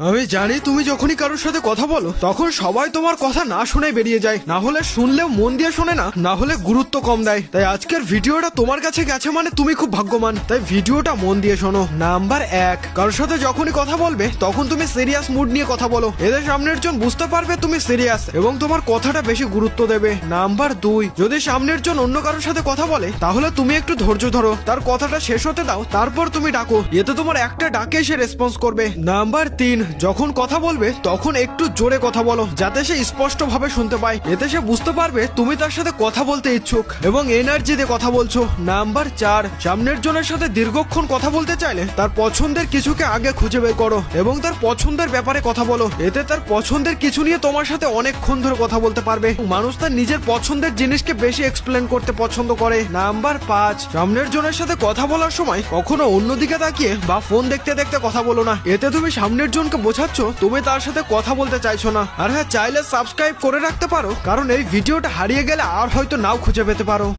আমি জানি তুমি যখনই কারোর সাথে কথা বলো তখন সবাই তোমার কথা না শুনে বেরিয়ে যায়, না হলে শুনলেও মন দিয়ে শোনে না হলে গুরুত্ব কম দেয়। তাই আজকের ভিডিওটা তোমার কাছে গেছে মানে তুমি খুব ভাগ্যবান, তাই ভিডিওটা মন দিয়ে শোনো। নাম্বার 1, কারোর সাথে যখনই কথা বলবে তখন তুমি সিরিয়াস মুড নিয়ে কথা বলো, এদের সামনের জন বুঝতে পারবে তুমি সিরিয়াস এবং তোমার কথাটা বেশি গুরুত্ব দেবে। নাম্বার 2, যদি সামনের জন অন্য কারোর সাথে কথা বলে তাহলে তুমি একটু ধৈর্য ধরো, তার কথাটা শেষ হতে দাও, তারপর তুমি ডাকো, এতে তোমার একটা ডাকে সে রেসপন্স করবে। নাম্বার 3, যখন কথা বলবে তখন একটু জোরে কথা বলো যাতে সে স্পষ্ট ভাবে শুনতে পায়, এতে সে বুঝতে পারবে তুমি তার সাথে কথা বলতে ইচ্ছুক এবং এনার্জি দিয়ে কথা বলছো। নাম্বার 4, সামনের জনের সাথে দীর্ঘক্ষণ কথা বলতে চাইলে তার পছন্দের কিছুকে আগে খুঁজে বের করো এবং তার পছন্দের ব্যাপারে কথা বলো, এতে তার পছন্দের কিছু নিয়ে তোমার সাথে অনেকক্ষণ ধরে কথা বলতে পারবে। মানুষ তার নিজের পছন্দের জিনিসকে বেশি এক্সপ্লেন করতে পছন্দ করে। নাম্বার 5, সামনের জনের সাথে কথা বলার সময় কখনো অন্যদিকে তাকিয়ে বা ফোন দেখতে দেখতে কথা বলো না, এতে তুমি সামনের জনকে বোঝাচ্ছ তুমি তার সাথে কথা বলতে চাইছো না। আর হ্যাঁ, চাইলে সাবস্ক্রাইব করে রাখতে পারো, কারণ এই ভিডিওটা হারিয়ে গেলে আর হয়তো নাও খুঁজে পেতে পারো।